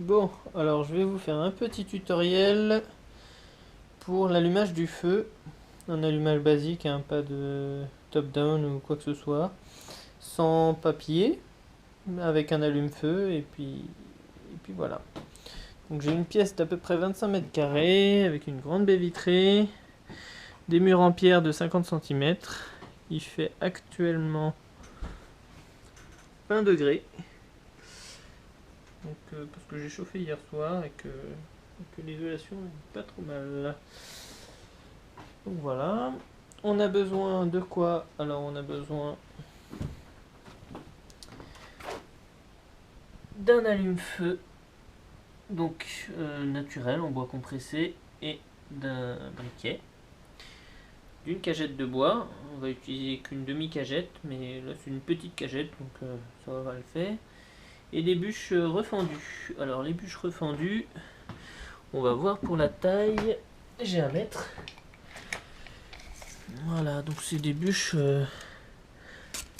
Bon, alors je vais vous faire un petit tutoriel pour l'allumage du feu. Un allumage basique, hein, pas de top-down ou quoi que ce soit. Sans papier, avec un allume-feu et puis voilà. Donc j'ai une pièce d'à peu près 25 mètres carrés avec une grande baie vitrée, des murs en pierre de 50 cm. Il fait actuellement 20 degrés. Donc, parce que j'ai chauffé hier soir et que l'isolation est pas trop mal. Donc voilà. On a besoin de quoi? Alors on a besoin d'un allume-feu, donc naturel en bois compressé, et d'un briquet, d'une cagette de bois. On va utiliser qu'une demi-cagette, mais là c'est une petite cagette, donc ça va le faire. Et des bûches refendues. Alors les bûches refendues, on va voir pour la taille. J'ai un mètre. Voilà, donc c'est des bûches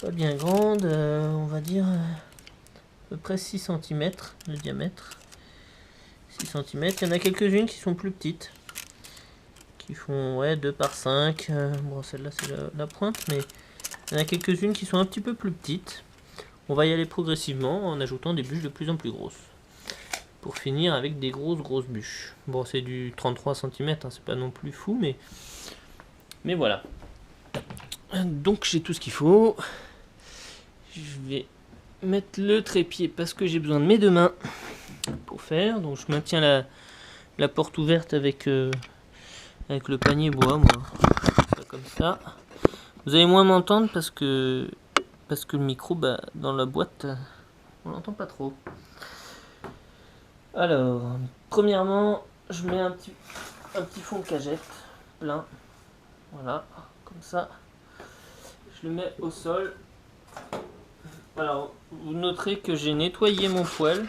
pas bien grandes, on va dire à peu près 6 cm de diamètre. 6 cm. Il y en a quelques-unes qui sont plus petites, qui font 2 par 5. Bon, celle-là c'est la pointe, mais il y en a quelques-unes qui sont un petit peu plus petites. On va y aller progressivement en ajoutant des bûches de plus en plus grosses, pour finir avec des grosses bûches. Bon, c'est du 33 cm, hein, c'est pas non plus fou, mais voilà. Donc j'ai tout ce qu'il faut. Je vais mettre le trépied parce que j'ai besoin de mes deux mains pour faire. Donc je maintiens la porte ouverte avec le panier bois, moi. Comme ça. Vous allez moins m'entendre parce que le micro, dans la boîte, on l'entend pas trop. Alors, premièrement, je mets un petit fond de cagette plein. Voilà, comme ça. Je le mets au sol. Alors, vous noterez que j'ai nettoyé mon poêle,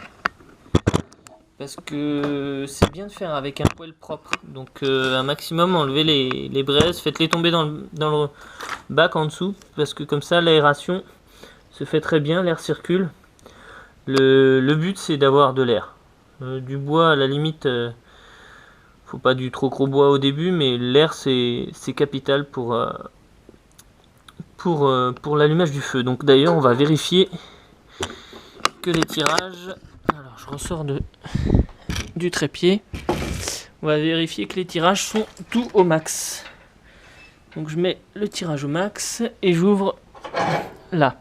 parce que c'est bien de faire avec un poêle propre. Donc un maximum, enlevez les braises, faites-les tomber dans le bac en dessous, parce que comme ça l'aération se fait très bien, l'air circule. Le but c'est d'avoir de l'air. Du bois à la limite, faut pas du trop gros bois au début, mais l'air c'est capital pour l'allumage du feu. Donc d'ailleurs on va vérifier que les tirages... Alors je ressors du trépied. On va vérifier que les tirages sont tout au max. Donc je mets le tirage au max et j'ouvre là.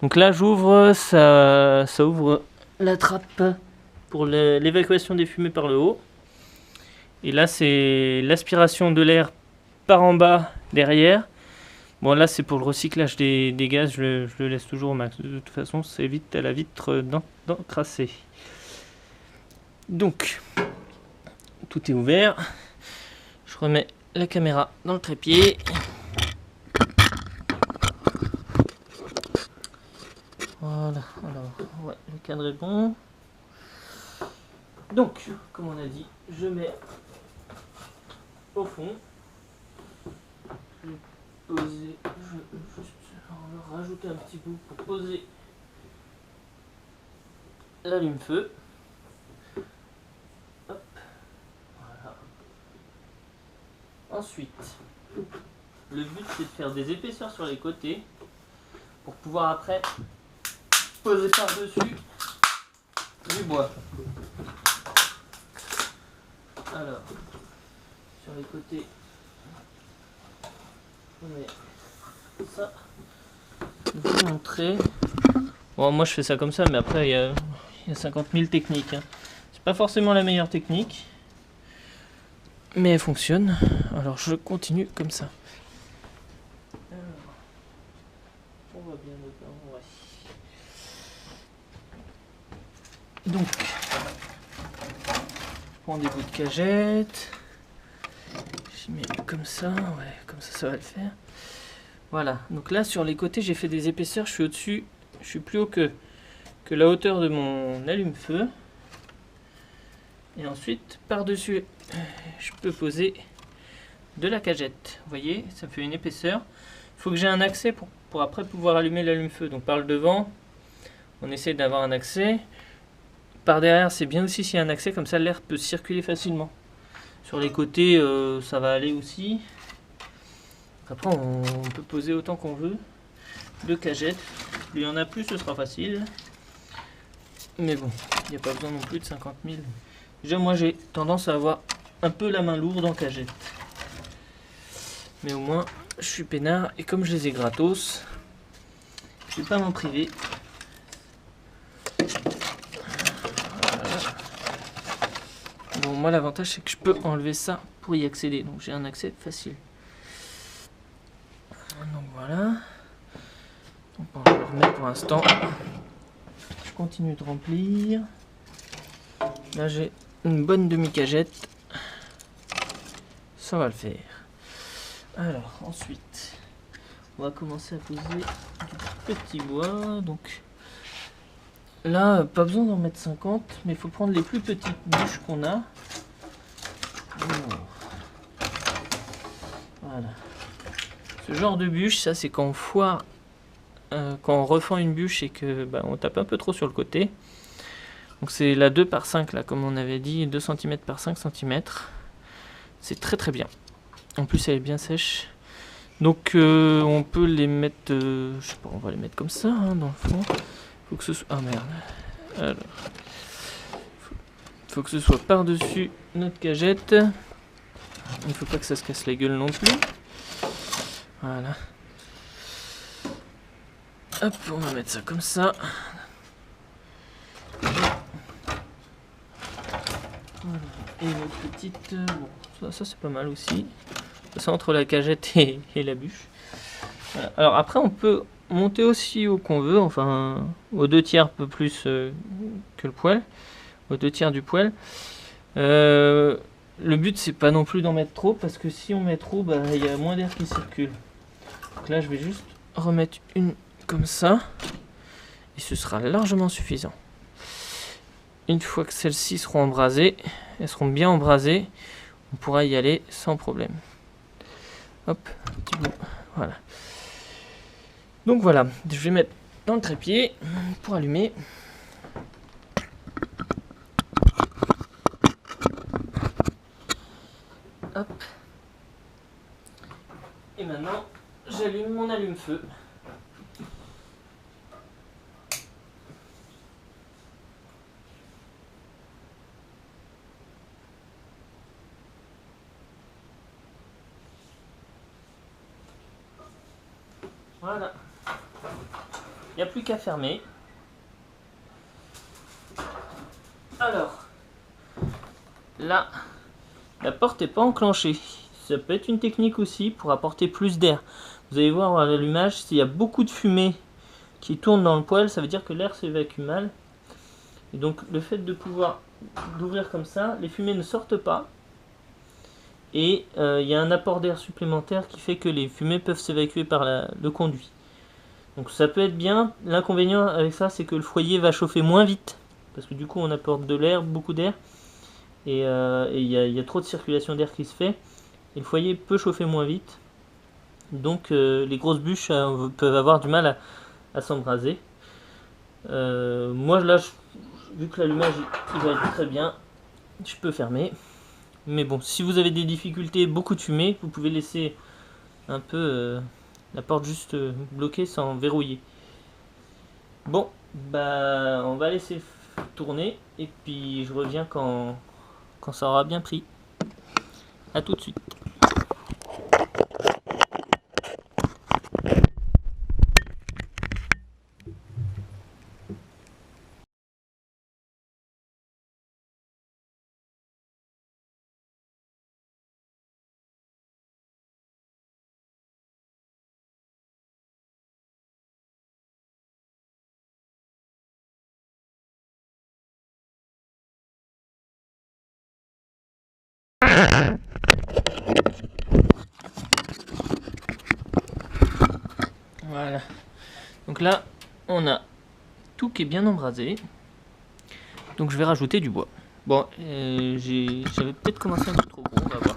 Donc là j'ouvre, ça ouvre la trappe pour l'évacuation des fumées par le haut. Et là c'est l'aspiration de l'air par en bas derrière. Bon là c'est pour le recyclage des gaz, je le laisse toujours au max. De toute façon ça évite à la vitre d'encrasser. Donc tout est ouvert. Je remets la caméra dans le trépied. Voilà, alors ouais, le cadre est bon. Donc, comme on a dit, je mets au fond. Je vais poser, on va rajouter un petit bout pour poser l'allume-feu. Hop, voilà. Ensuite, le but c'est de faire des épaisseurs sur les côtés pour pouvoir après poser par-dessus du bois. Alors, sur les côtés, on met ça. Je vais vous montrer. Bon, moi je fais ça comme ça, mais après il y a 50 000 techniques. Hein. C'est pas forcément la meilleure technique, mais elle fonctionne. Alors je continue comme ça. Alors, on voit bien dedans, ouais. Donc, je prends des bouts de cagette. J'y mets comme ça, ouais, comme ça va le faire. Voilà, donc là sur les côtés j'ai fait des épaisseurs, je suis au-dessus, je suis plus haut que la hauteur de mon allume-feu. Et ensuite, par-dessus, je peux poser de la cagette. Vous voyez, ça fait une épaisseur. Il faut que j'ai un accès pour après pouvoir allumer l'allume-feu. Donc par le devant, on essaie d'avoir un accès par derrière, c'est bien aussi s'il y a un accès, comme ça l'air peut circuler facilement. Sur les côtés, ça va aller aussi. Après, on peut poser autant qu'on veut de cagettes. Plus il y en a plus, ce sera facile. Mais bon, il n'y a pas besoin non plus de 50 000. Déjà, moi, j'ai tendance à avoir un peu la main lourde en cagettes. Mais au moins, je suis peinard. Et comme je les ai gratos, je vais pas m'en priver. Voilà. Bon, moi, l'avantage, c'est que je peux enlever ça pour y accéder. Donc, j'ai un accès facile. Donc, voilà. Donc, on va le remettre pour l'instant. Je continue de remplir. Là, j'ai une bonne demi-cagette. Ça va le faire. Alors, ensuite, on va commencer à poser du petit bois. Donc, là, pas besoin d'en mettre 50, mais il faut prendre les plus petites bûches qu'on a. Voilà. Ce genre de bûche, ça, c'est quand on foire, quand on refend une bûche et que on tape un peu trop sur le côté. Donc, c'est la 2 par 5, là, comme on avait dit, 2 cm par 5 cm. C'est très très bien. En plus, elle est bien sèche. Donc, on peut les mettre... je sais pas, on va les mettre comme ça, hein, dans le fond. Faut que ce soit... Ah merde. Alors. Faut que ce soit par-dessus notre cagette. Il faut pas que ça se casse la gueule non plus. Voilà. Hop, on va mettre ça comme ça. Voilà. Et notre petite... bon, ça c'est pas mal aussi. Ça entre la cagette et la bûche. Voilà. Alors après on peut monter aussi où qu'on veut, enfin aux 2/3 un peu plus que le poêle, aux 2/3 du poêle. Le but c'est pas non plus d'en mettre trop parce que si on met trop, il y a moins d'air qui circule. Donc là je vais juste remettre une comme ça et ce sera largement suffisant. Une fois que celles-ci seront embrasées, elles seront bien embrasées, on pourra y aller sans problème. Hop, petit bout, voilà. Donc voilà, je vais mettre dans le trépied pour allumer. Hop. Et maintenant, j'allume mon allume-feu. Voilà. Il n'y a plus qu'à fermer. Alors, là, la porte n'est pas enclenchée. Ça peut être une technique aussi pour apporter plus d'air. Vous allez voir à l'allumage, s'il y a beaucoup de fumée qui tourne dans le poêle, ça veut dire que l'air s'évacue mal. Et donc le fait de pouvoir l'ouvrir comme ça, les fumées ne sortent pas. Et il y a un apport d'air supplémentaire qui fait que les fumées peuvent s'évacuer par le conduit. Donc ça peut être bien. L'inconvénient avec ça, c'est que le foyer va chauffer moins vite. Parce que du coup on apporte de l'air, beaucoup d'air. Et il y a trop de circulation d'air qui se fait. Et le foyer peut chauffer moins vite. Donc les grosses bûches peuvent avoir du mal à s'embraser. Moi là, vu que l'allumage il va être très bien, je peux fermer. Mais bon, si vous avez des difficultés, beaucoup de fumée, vous pouvez laisser un peu la porte juste bloquée sans verrouiller. Bon, on va laisser tourner et puis je reviens quand ça aura bien pris. A tout de suite. Voilà. Donc là, on a tout qui est bien embrasé. Donc je vais rajouter du bois. Bon, j'avais peut-être commencé un peu trop gros, on va voir.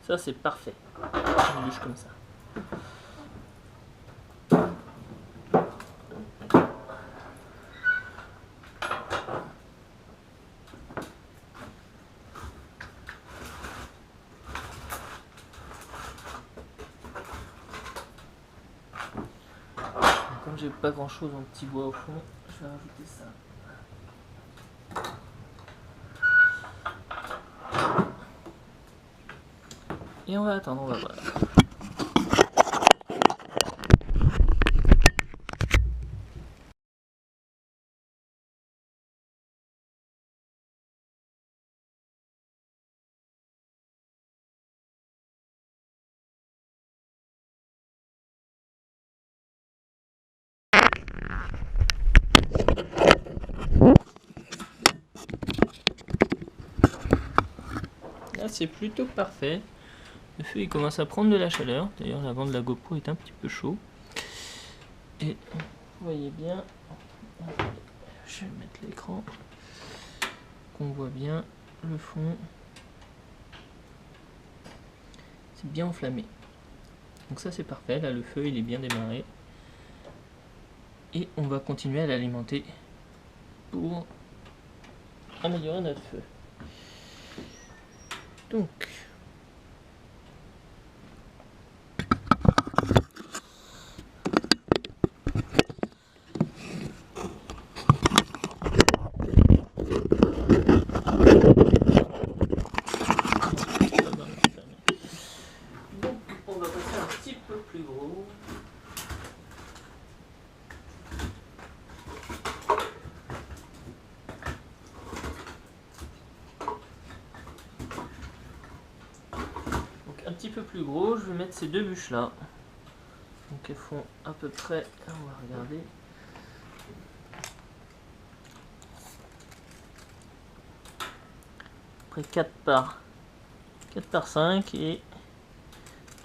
Ça c'est parfait. Une bûche comme ça. Comme j'ai pas grand chose en petit bois au fond, je vais rajouter ça. Et on va attendre, on va voir. Là c'est plutôt parfait. Le feu il commence à prendre de la chaleur. D'ailleurs l'avant de la GoPro est un petit peu chaud. Et vous voyez bien, je vais mettre l'écran, qu'on voit bien le fond. C'est bien enflammé. Donc ça c'est parfait, là le feu il est bien démarré. Et on va continuer à l'alimenter pour améliorer notre feu. Donc on va passer un petit peu plus gros. Un petit peu plus gros, je vais mettre ces deux bûches là. Donc elles font à peu près, on va regarder. Après 4 par 5 et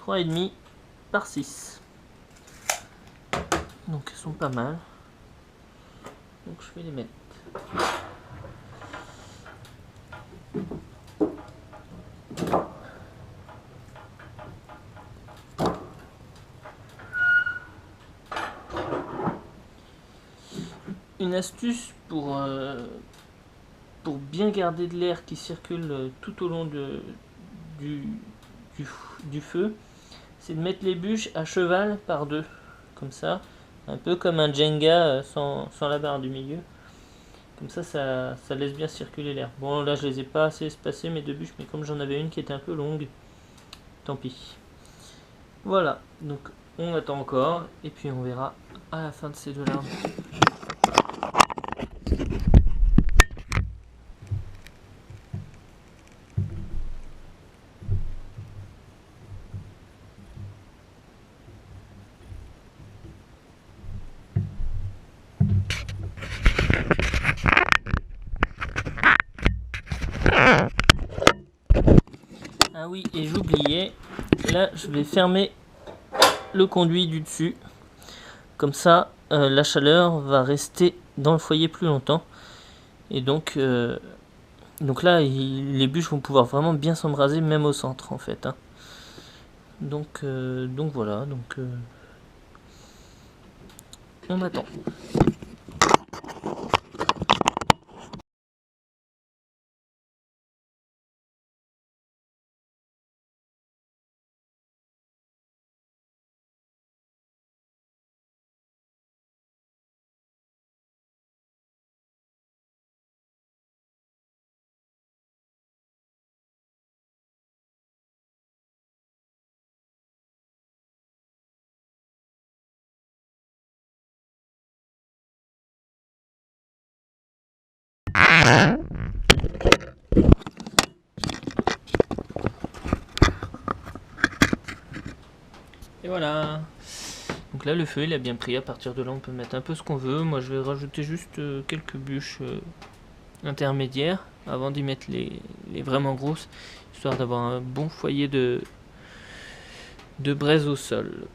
3,5 par 6. Donc elles sont pas mal. Donc je vais les mettre. Une astuce pour bien garder de l'air qui circule tout au long du feu, c'est de mettre les bûches à cheval par deux, comme ça, un peu comme un Jenga sans la barre du milieu. Comme ça laisse bien circuler l'air. Bon, là je les ai pas assez espacées mes deux bûches, mais comme j'en avais une qui était un peu longue, tant pis. Voilà, donc on attend encore, et puis on verra à la fin de ces deux-là. Ah oui, et j'oubliais, là je vais fermer le conduit du dessus. Comme ça, la chaleur va rester dans le foyer plus longtemps. Et donc là, les bûches vont pouvoir vraiment bien s'embraser, même au centre en fait. Hein. Donc voilà, on attend. Et voilà. Donc là le feu il a bien pris, à partir de là on peut mettre un peu ce qu'on veut. Moi je vais rajouter juste quelques bûches intermédiaires avant d'y mettre les vraiment grosses, histoire d'avoir un bon foyer de braise au sol.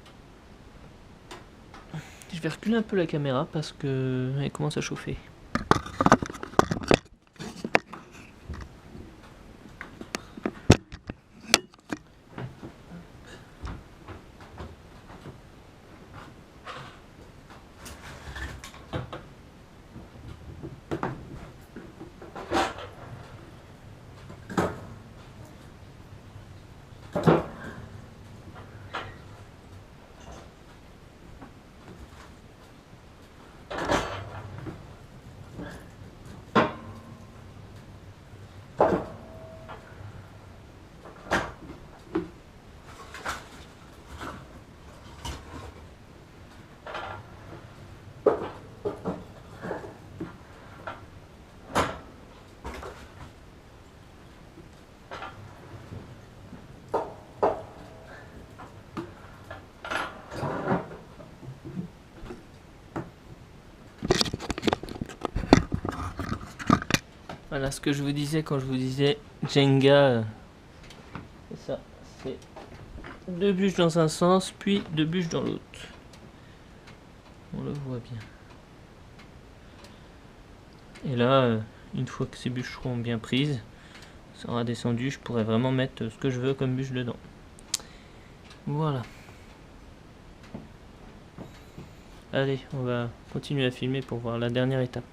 Je vais reculer un peu la caméra parce que elle commence à chauffer. Voilà ce que je vous disais quand je vous disais Jenga. C'est ça, c'est 2 bûches dans un sens, puis 2 bûches dans l'autre. On le voit bien. Et là, une fois que ces bûches seront bien prises, ça aura descendu, je pourrais vraiment mettre ce que je veux comme bûche dedans. Voilà. Allez, on va continuer à filmer pour voir la dernière étape.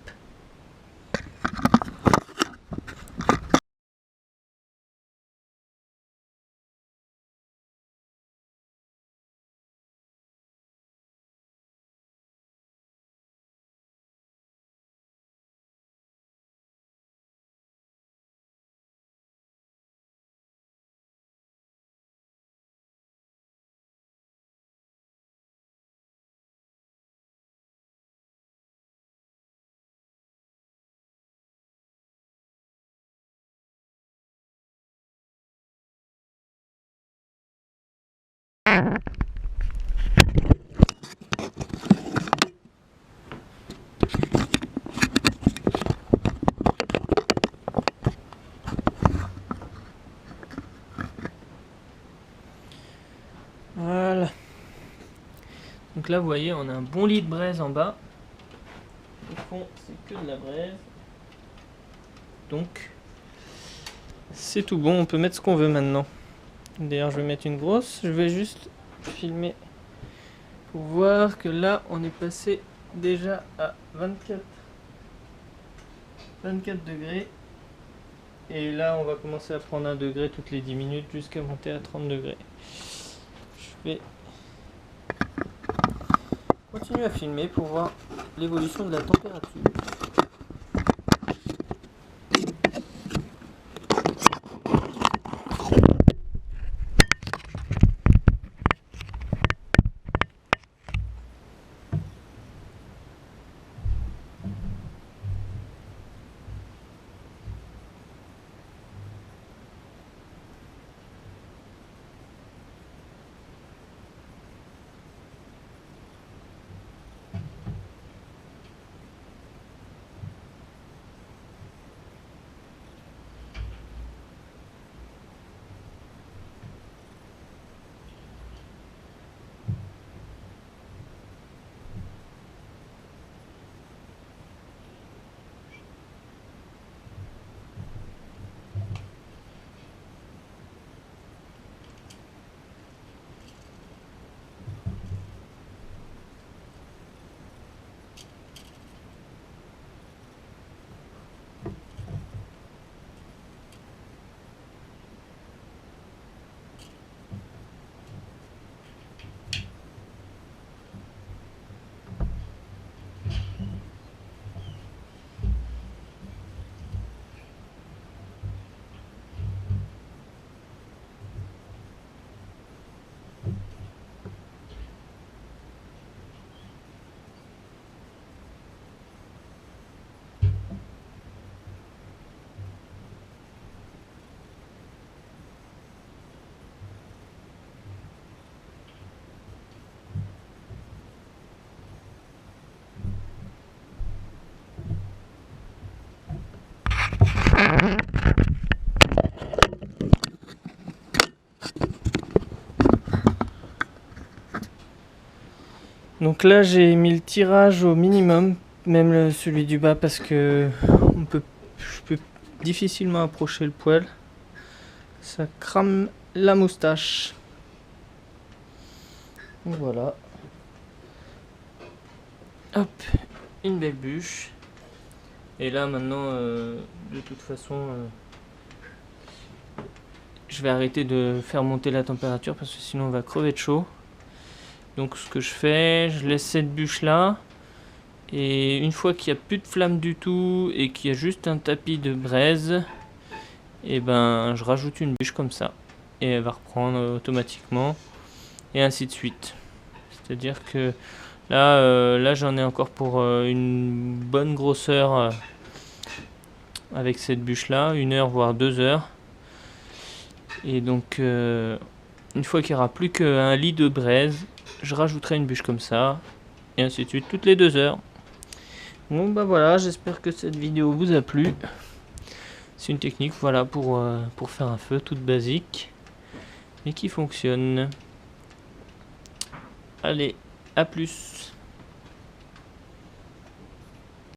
Voilà. Donc là, vous voyez, on a un bon lit de braise en bas. Au fond, c'est que de la braise. Donc, c'est tout bon. On peut mettre ce qu'on veut maintenant. D'ailleurs, je vais mettre une grosse. Je vais juste filmer pour voir que là, on est passé déjà à 24 degrés. Et là, on va commencer à prendre 1 degré toutes les 10 minutes jusqu'à monter à 30 degrés. Je vais continuer à filmer pour voir l'évolution de la température. Donc là j'ai mis le tirage au minimum, même celui du bas, parce que je peux difficilement approcher le poêle. Ça crame la moustache. Donc voilà. Hop, une belle bûche. Et là maintenant, de toute façon, je vais arrêter de faire monter la température parce que sinon on va crever de chaud. Donc ce que je fais, je laisse cette bûche là. Et une fois qu'il n'y a plus de flamme du tout et qu'il y a juste un tapis de braise, et ben je rajoute une bûche comme ça. Et elle va reprendre automatiquement. Et ainsi de suite. C'est-à-dire que là j'en ai encore pour une bonne grosseur avec cette bûche là, 1 heure voire 2 heures. Et donc une fois qu'il n'y aura plus qu'un lit de braise, je rajouterai une bûche comme ça. Et ainsi de suite toutes les 2 heures. Bon bah voilà, j'espère que cette vidéo vous a plu. C'est une technique, voilà, pour faire un feu toute basique, mais qui fonctionne. Allez, à plus.